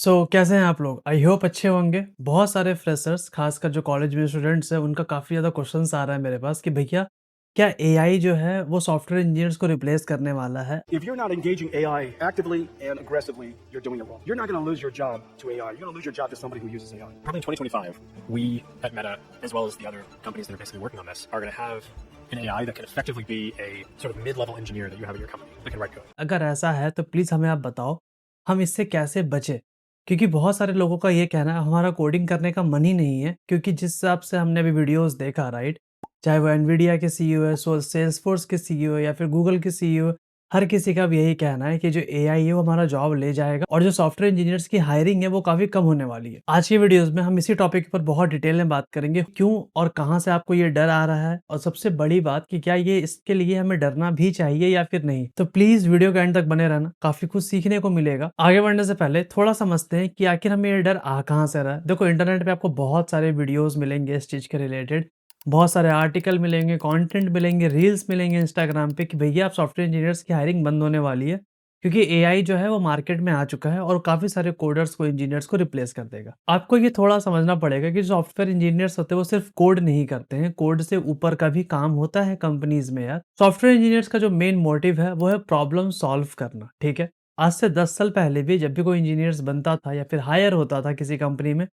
कैसे हैं आप लोग? आई होप अच्छे होंगे। बहुत सारे फ्रेशर्स खासकर जो कॉलेज में स्टूडेंट्स हैं उनका काफ़ी ज़्यादा क्वेश्चंस आ रहा है मेरे पास कि भैया क्या एआई जो है वो सॉफ्टवेयर इंजीनियर्स को रिप्लेस करने वाला है? If you're not engaging AI actively and aggressively, you're doing it wrong. You're not going to lose your job to AI. You're going to lose your job to somebody who uses AI. Probably in 2025, we at Meta, as well as the other companies that are basically working on this, are going to have an AI that can effectively be a sort of mid-level engineer that you have at your company that can write code. अगर ऐसा है तो please हमें आप बताओ, हम इससे कैसे बचें? क्योंकि बहुत सारे लोगों का ये कहना है हमारा कोडिंग करने का मन ही नहीं है क्योंकि जिस हिसाब से हमने अभी वीडियोज़ देखा राइट? चाहे वो एनवीडिया के सीईओ है, सेल्सफोर्स के सीईओ है या फिर गूगल के सीईओ, हर किसी का भी यही कहना है कि जो एआई है वो हमारा जॉब ले जाएगा और जो सॉफ्टवेयर इंजीनियर्स की हायरिंग है वो काफ़ी कम होने वाली है। आज की वीडियोज़ में हम इसी टॉपिक पर बहुत डिटेल में बात करेंगे, क्यों और कहाँ से आपको ये डर आ रहा है और सबसे बड़ी बात कि क्या ये इसके लिए हमें डरना भी चाहिए या फिर नहीं। तो प्लीज़ वीडियो के एंड तक बने रहना, काफ़ी कुछ सीखने को मिलेगा। आगे बढ़ने से पहले थोड़ा समझते हैं कि आखिर हमें ये डर आ कहाँ से रहा है। देखो इंटरनेट पे आपको बहुत सारे वीडियोज़ मिलेंगे इस चीज़ के रिलेटेड, बहुत सारे आर्टिकल मिलेंगे, कंटेंट मिलेंगे, रील्स मिलेंगे इंस्टाग्राम पे कि भैया आप सॉफ्टवेयर इंजीनियर्स की हायरिंग बंद होने वाली है, क्योंकि एआई जो है वो मार्केट में आ चुका है और काफ़ी सारे कोडर्स को, इंजीनियर्स को रिप्लेस कर देगा। आपको ये थोड़ा समझना पड़ेगा कि सॉफ्टवेयर इंजीनियर्स होते हैं वो सिर्फ कोड नहीं करते हैं, कोड से ऊपर का भी काम होता है कंपनीज़ में यार। सॉफ्टवेयर इंजीनियर्स का जो मेन मोटिव है वो है प्रॉब्लम सॉल्व करना, ठीक है? आज से 10 साल पहले भी जब भी कोई इंजीनियर्स बनता था या फिर हायर होता था किसी कंपनी में,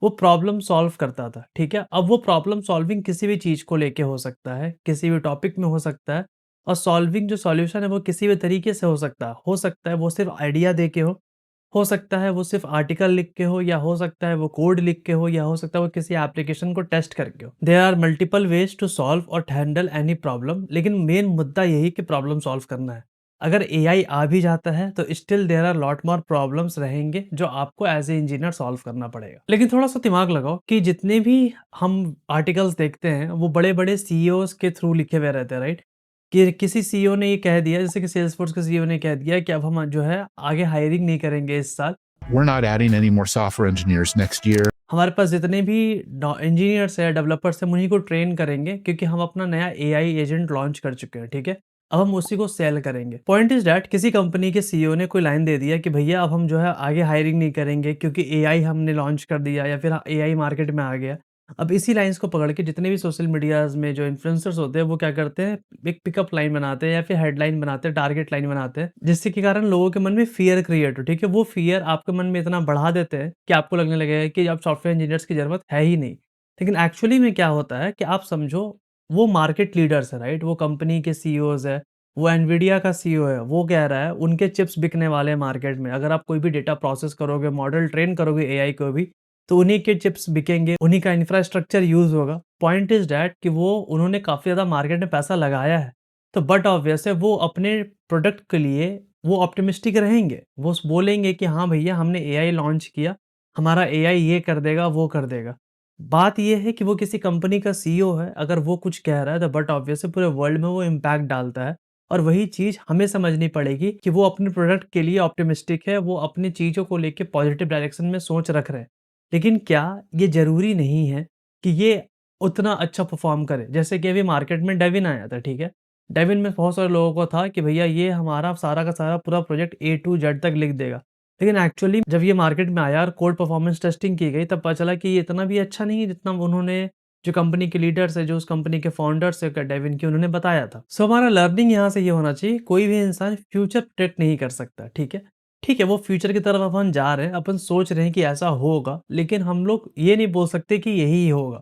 वो प्रॉब्लम सॉल्व करता था, ठीक है? अब वो प्रॉब्लम सॉल्विंग किसी भी चीज़ को लेके हो सकता है, किसी भी टॉपिक में हो सकता है और सॉल्विंग जो सॉल्यूशन है वो किसी भी तरीके से हो सकता है। हो सकता है वो सिर्फ़ आइडिया दे के हो सकता है वो सिर्फ़ आर्टिकल लिख के हो या हो सकता है वो कोड लिख के हो या हो सकता है वो किसी एप्लीकेशन को टेस्ट करके हो। There are multiple ways to solve और हैंडल एनी प्रॉब्लम, लेकिन मेन मुद्दा यही कि प्रॉब्लम सॉल्व करना है। अगर एआई आ भी जाता है तो still there are lot more problems रहेंगे जो आपको एज़ ए इंजीनियर सॉल्व करना पड़ेगा। लेकिन थोड़ा-सा दिमाग लगाओ कि जितने भी हम आर्टिकल्स देखते हैं वो बड़े-बड़े सीईओज़ के थ्रू लिखे हुए रहते हैं, राइट? कि किसी सीईओ ने ये कह दिया, जैसे कि सेल्सफोर्स के सीईओ ने कह दिया कि अब हम जो है आगे हायरिंग नहीं करेंगे इस साल। We're not adding any more software engineers next year. हमारे पास जितने भी इंजीनियर्स हैं, डेवलपर्स हैं, हम उन्हीं को ट्रेन करेंगे क्योंकि हम अपना नया एआई एजेंट लॉन्च कर चुके हैं, ठीक है? अब हम उसी को सेल करेंगे। पॉइंट इज़ दैट किसी कंपनी के सीईओ ने कोई लाइन दे दिया कि भैया अब हम जो है आगे हायरिंग नहीं करेंगे क्योंकि एआई हमने लॉन्च कर दिया या फिर एआई मार्केट में आ गया। अब इसी लाइन्स को पकड़ के जितने भी सोशल मीडियाज़ में जो इन्फ्लुएंसर्स होते हैं वो क्या करते हैं, एक पिकअप लाइन बनाते हैं या फिर हेडलाइन बनाते हैं, टारगेट लाइन बनाते हैं, जिससे के कारण लोगों के मन में फ़ियर क्रिएट हो, ठीक है? वो फ़ियर आपके मन में इतना बढ़ा देते हैं कि आपको लगने लगेगा कि अब सॉफ्टवेयर इंजीनियर्स की ज़रूरत है ही नहीं। लेकिन एक्चुअली में क्या होता है कि आप समझो वो मार्केट लीडर्स हैं, राइट? वो कंपनी के सीईओज़ हैं, वो एनवीडिया का सीईओ है, वो कह रहा है उनके चिप्स बिकने वाले हैं मार्केट में। अगर आप कोई भी डेटा प्रोसेस करोगे, मॉडल ट्रेन करोगे एआई को भी, तो उन्हीं के चिप्स बिकेंगे, उन्हीं का इंफ्रास्ट्रक्चर यूज़ होगा। पॉइंट इज़ दैट कि वो उन्होंने काफ़ी ज़्यादा मार्केट में पैसा लगाया है। तो बट ऑब्वियस है वो अपने प्रोडक्ट के लिए वो ऑप्टिमिस्टिक रहेंगे। वो बोलेंगे कि हाँ भैया हमने एआई लॉन्च किया, हमारा एआई ये कर देगा, वो कर देगा। बात ये है कि वो किसी कंपनी का सीईओ है, अगर वो कुछ कह रहा है तो बट ऑब्वियस है पूरे वर्ल्ड में वो इम्पैक्ट डालता है। और वही चीज़ हमें समझनी पड़ेगी कि वो अपने प्रोडक्ट के लिए ऑप्टिमिस्टिक है, वो अपनी चीज़ों को लेके पॉजिटिव डायरेक्शन में सोच रख रहे हैं। लेकिन क्या ये ज़रूरी नहीं है कि ये उतना अच्छा परफ़ॉर्म करे? जैसे कि अभी मार्केट में डेविन आया था, ठीक है? डेविन में बहुत सारे लोगों को था कि भैया ये हमारा सारा का सारा पूरा प्रोजेक्ट ए टू जेड तक लिख देगा। लेकिन एक्चुअली जब ये मार्केट में आया और कोड परफ़ॉर्मेंस टेस्टिंग की गई तब पता चला कि ये इतना भी अच्छा नहीं है जितना उन्होंने, जो कंपनी के लीडर्स हैं, जो उस कंपनी के फाउंडर्स हैं डेविन के, उन्होंने बताया था। सो हमारा लर्निंग यहाँ से ये होना चाहिए, कोई भी इंसान फ्यूचर प्रेडिक्ट नहीं कर सकता, ठीक है? ठीक है, वो फ्यूचर की तरफ अपन जा रहे हैं, अपन सोच रहे हैं कि ऐसा होगा, लेकिन हम लोग ये नहीं बोल सकते कि यही होगा।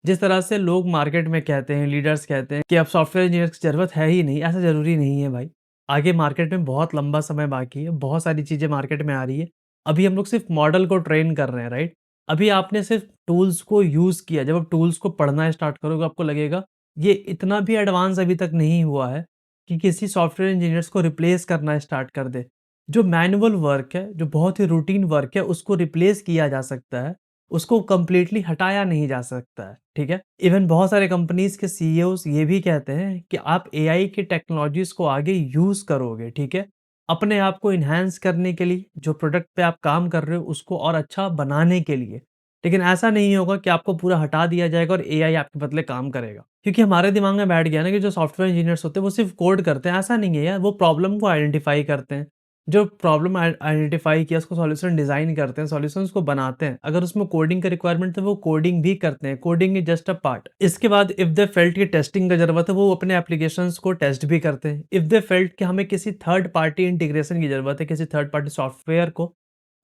जिस तरह से लोग मार्केट में कहते हैं, लीडर्स कहते हैं कि अब सॉफ्टवेयर इंजीनियर्स की ज़रूरत है ही नहीं, ऐसा ज़रूरी नहीं है भाई। आगे मार्केट में बहुत लंबा समय बाकी है, बहुत सारी चीज़ें मार्केट में आ रही है। अभी हम लोग सिर्फ़ मॉडल को ट्रेन कर रहे हैं, राइट? अभी आपने सिर्फ़ टूल्स को यूज़ किया, जब आप टूल्स को पढ़ना स्टार्ट करोगे आपको लगेगा ये इतना भी एडवांस अभी तक नहीं हुआ है कि किसी सॉफ्टवेयर इंजीनियर्स को रिप्लेस करना स्टार्ट कर दे। जो मैनुअल वर्क है, जो बहुत ही रूटीन वर्क है, उसको रिप्लेस किया जा सकता है, उसको कंप्लीटली हटाया नहीं जा सकता है, ठीक है? इवन बहुत सारे कंपनीज़ के सीईओज़ ये भी कहते हैं कि आप एआई की टेक्नोलॉजीज़ को आगे यूज़ करोगे, ठीक है? अपने आप को एनहांस करने के लिए, जो प्रोडक्ट पे आप काम कर रहे हो उसको और अच्छा बनाने के लिए। लेकिन ऐसा नहीं होगा कि आपको पूरा हटा दिया जाएगा और एआई आपके बदले काम करेगा। क्योंकि हमारे दिमाग में बैठ गया ना कि जो सॉफ्टवेयर इंजीनियर्स होते हैं वो सिर्फ़ कोड करते हैं, ऐसा नहीं है यार, वो प्रॉब्लम को आइडेंटिफ़ाई करते हैं। जो प्रॉब्लम आइडेंटिफाई किया उसको सॉल्यूशन डिज़ाइन करते हैं, सॉल्यूशंस को बनाते हैं। अगर उसमें कोडिंग का रिक्वायरमेंट है वो कोडिंग भी करते हैं, coding is just a part. इसके बाद इफ दे फेल्ट कि टेस्टिंग का ज़रूरत है, वो अपने एप्लीकेशंस को टेस्ट भी करते हैं। इफ दे फेल्ट कि हमें किसी थर्ड पार्टी इंटीग्रेशन की ज़रूरत है, किसी थर्ड पार्टी सॉफ्टवेयर को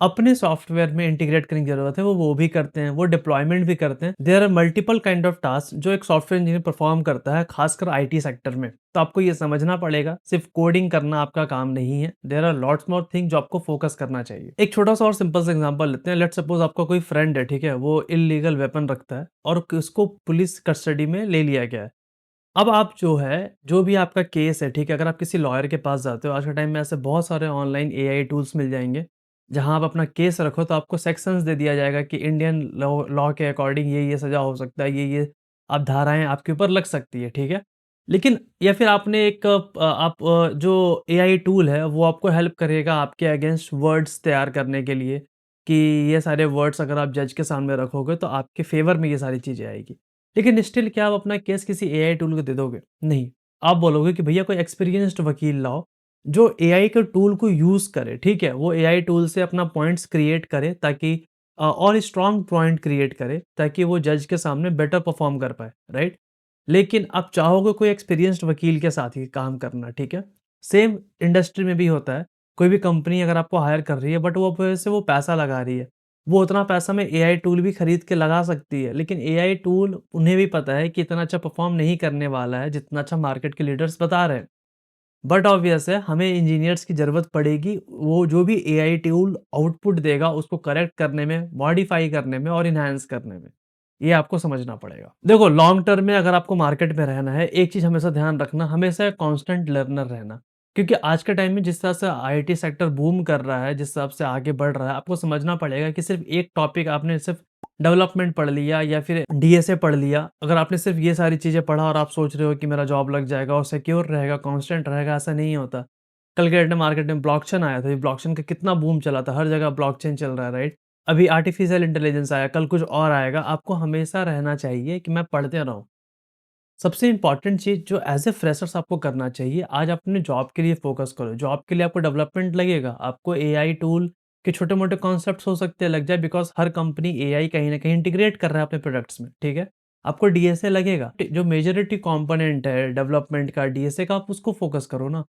अपने सॉफ्टवेयर में इंटीग्रेट करने की ज़रूरत है, वो भी करते हैं, वो डिप्लॉयमेंट भी करते हैं। There are multiple kind of task जो एक सॉफ्टवेयर इंजीनियर परफॉर्म करता है, खासकर आईटी सेक्टर में। तो आपको ये समझना पड़ेगा, सिर्फ कोडिंग करना आपका काम नहीं है। There are lots more thing जो आपको फोकस करना चाहिए। एक छोटा-सा और सिंपल सा एग्जांपल लेते हैं। लेट्स सपोज आपका कोई फ्रेंड है, ठीक है? वो इल्लीगल वेपन रखता है और उसको पुलिस कस्टडी में ले लिया गया है। अब आप जो है, जो भी आपका केस है, ठीक है? अगर आप किसी लॉयर के पास जाते हो, आज के टाइम में ऐसे बहुत सारे ऑनलाइन एआई टूल्स मिल जाएँगे, जहाँ आप अपना केस रखो तो आपको सेक्शंस दे दिया जाएगा कि इंडियन लॉ लॉ के अकॉर्डिंग ये सज़ा हो सकता है, ये आप धाराएँ आपके ऊपर लग सकती है, ठीक है? लेकिन या फिर आपने एक जो एआई टूल है, वो आपको हेल्प करेगा आपके अगेंस्ट वर्ड्स तैयार करने के लिए, कि ये सारे वर्ड्स अगर आप जज के सामने रखोगे तो आपके फ़ेवर में ये सारी चीज़ें आएगी। लेकिन स्टिल क्या आप अपना केस किसी एआई टूल को दे दोगे? नहीं। आप बोलोगे कि भैया कोई एक्सपीरियंस्ड वकील लाओ, जो एआई के टूल को यूज़ करे, ठीक है? वो एआई टूल से अपना पॉइंट्स क्रिएट करे ताकि और स्ट्रॉन्ग पॉइंट क्रिएट करे ताकि वो जज के सामने बेटर परफ़ॉर्म कर पाए, राइट? लेकिन आप चाहोगे कोई एक्सपीरियंस्ड वकील के साथ ही काम करना, ठीक है? सेम इंडस्ट्री में भी होता है। कोई भी कंपनी अगर आपको हायर कर रही है बट वो वैसे वो पैसा लगा रही है। वो उतना पैसा में एआई टूल भी खरीद के लगा सकती है, लेकिन एआई टूल उन्हें भी पता है कि इतना अच्छा परफ़ॉर्म नहीं करने वाला है, जितना अच्छा मार्केट के लीडर्स बता रहे हैं। बट ऑब्वियस है हमें इंजीनियर्स की ज़रूरत पड़ेगी, वो जो भी एआई टूल आउटपुट देगा उसको करेक्ट करने में, मॉडिफ़ाई करने में और एनहांस करने में। ये आपको समझना पड़ेगा। देखो लॉन्ग टर्म में अगर आपको मार्केट में रहना है, एक चीज़ हमेशा ध्यान रखना, हमेशा कांस्टेंट लर्नर रहना। क्योंकि आज के टाइम में जिस तरह से आईटी सेक्टर बूम कर रहा है, जिस हिसाब से आगे बढ़ रहा है, आपको समझना पड़ेगा कि सिर्फ़ एक टॉपिक आपने सिर्फ़ डेवलपमेंट पढ़ लिया या फिर डीएसए पढ़ लिया। अगर आपने सिर्फ़ ये सारी चीज़ें पढ़ा और आप सोच रहे हो कि मेरा जॉब लग जाएगा और सिक्योर रहेगा, कांस्टेंट रहेगा, ऐसा नहीं होता। कल के डेट में मार्केट में ब्लॉकचेन आया था, ये ब्लॉकचेन का कितना बूम चला था, हर जगह ब्लॉकचेन चल रहा है, राइट? अभी आर्टिफ़िशियल इंटेलिजेंस आया, कल कुछ और आएगा। आपको हमेशा रहना चाहिए कि मैं पढ़ते रहूँ। सबसे इम्पोर्टेंट चीज़ जो एज़ ए फ्रेशर्स आपको करना चाहिए, आज आप अपने जॉब के लिए फ़ोकस करो। जॉब के लिए आपको डेवलपमेंट लगेगा, आपको एआई टूल के छोटे-मोटे कॉन्सेप्ट्स हो सकते हैं लग जाए, बिकॉज़ हर कंपनी एआई कहीं न कहीं इंटीग्रेट कर रहा है अपने प्रोडक्ट्स में, ठीक है? आपको डीएसए लगेगा, जो मेजॉरिटी कंपोनेंट है डेवलपमेंट का, डीएसए का, आप उसको फ़ोकस करो ना।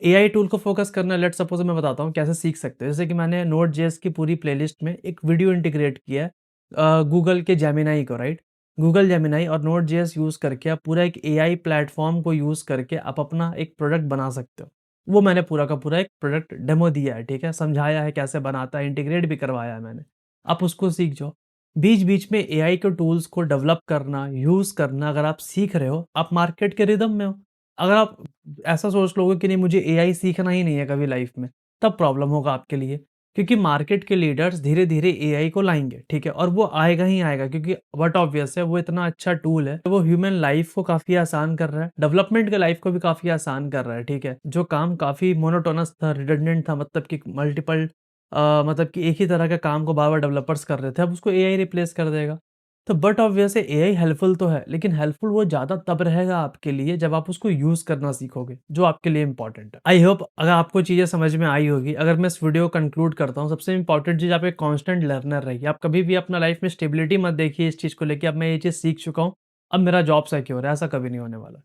एआई टूल को फ़ोकस करना है, लेट्स सपोज़ मैं बताता हूँ कैसे सीख सकते हो। जैसे कि मैंने नोड.जेएस की पूरी प्लेलिस्ट में एक वीडियो इंटीग्रेट किया है गूगल के जेमिनी को, राइट? गूगल जेमिनी और नोड.जेएस यूज़ करके आप पूरा एक एआई प्लेटफ़ॉर्म को यूज़ करके आप अपना एक प्रोडक्ट बना सकते हो। वो मैंने पूरा का पूरा एक प्रोडक्ट डेमो दिया है, ठीक है? समझाया है कैसे बनाता है, इंटीग्रेट भी करवाया है मैंने। आप उसको सीख जाओ। बीच-बीच में एआई के टूल्स को डेवलप करना, यूज़ करना अगर आप सीख रहे हो, आप मार्केट के रिदम में हो। अगर आप ऐसा सोच लोगे कि नहीं मुझे एआई सीखना ही नहीं है कभी लाइफ़ में, तब प्रॉब्लम होगा आपके लिए। क्योंकि मार्केट के लीडर्स धीरे-धीरे एआई को लाएँगे, ठीक है? और वो आएगा ही आएगा क्योंकि व्हाट ऑब्वियस है वो इतना अच्छा टूल है, वो ह्यूमन लाइफ़ को काफ़ी आसान कर रहा है, डेवलपमेंट के लाइफ़ को भी काफ़ी आसान कर रहा है, ठीक है? जो काम काफ़ी मोनोटोनस था, रिडंडेंट था, मतलब कि मल्टीपल मतलब कि एक ही तरह के काम को बार-बार डेवलपर्स कर रहे थे, अब उसको एआई रिप्लेस कर देगा। तो बट ऑब्वियस है एआई हेल्पफुल तो है, लेकिन हेल्पफुल वो ज़्यादा तब रहेगा आपके लिए जब आप उसको यूज़ करना सीखोगे, जो आपके लिए इम्पोर्टेंट है। आई होप अगर आपको चीज़ें समझ में आई होगी। अगर मैं इस वीडियो को कंक्लूड करता हूँ, सबसे इम्पोर्टेंट चीज़ आप एक कांस्टेंट लर्नर रहिए। आप कभी भी अपना लाइफ में स्टेबिलिटी मत देखिए इस चीज़ को लेके, अब मैं ये चीज़ सीख चुका हूँ, अब मेरा जॉब सिक्योर है, ऐसा कभी नहीं होने वाला।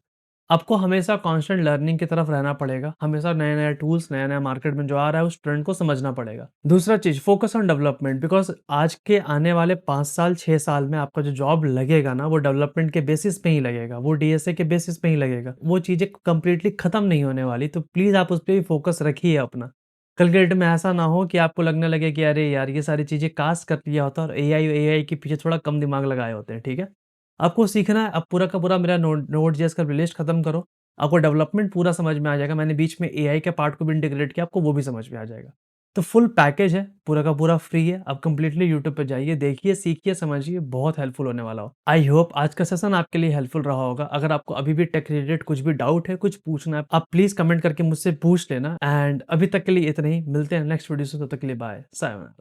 आपको हमेशा कांस्टेंट लर्निंग की तरफ रहना पड़ेगा, हमेशा नए-नए टूल्स, नया-नया मार्केट में जो आ रहा है उस ट्रेंड को समझना पड़ेगा। दूसरा चीज़ फोकस ऑन डेवलपमेंट, बिकॉज़ आज के आने वाले 5 साल, 6 साल में आपका जो जॉब लगेगा ना वो डेवलपमेंट के बेसिस पे ही लगेगा, वो डीएसए के बेसिस पे ही लगेगा। वो चीज़ें कंप्लीटली खत्म नहीं होने वाली, तो प्लीज़ आप उस पे भी फोकस रखिए अपना। कल के डेट में ऐसा ना हो कि आपको लगने लगे कि अरे यार! ये सारी चीज़ें काश कर लिया होता और एआई के पीछे थोड़ा कम दिमाग लगाए होते हैं, ठीक है? आपको सीखना है, अब पूरा का पूरा मेरा नोड.जेएस का प्लेलिस्ट खत्म करो। आपको डेवलपमेंट पूरा समझ में आ जाएगा। मैंने बीच में एआई के पार्ट को भी इंटीग्रेट किया, आपको वो भी समझ में आ जाएगा। तो फुल पैकेज है, पूरा का पूरा फ्री है। आप कंप्लीटली यूट्यूब पे जाइए, देखिए, सीखिए, समझिए, बहुत हेल्पफुल होने वाला हो। आई होप आज का सेशन आपके लिए हेल्पफुल रहा होगा। अगर आपको अभी भी टेक रिलेटेड कुछ भी डाउट है, कुछ पूछना है, आप प्लीज़ कमेंट करके मुझसे पूछ लेना। एंड अभी तक के लिए इतना ही, मिलते हैं नेक्स्ट वीडियो से, तब तक के लिए बाय, सायोनारा।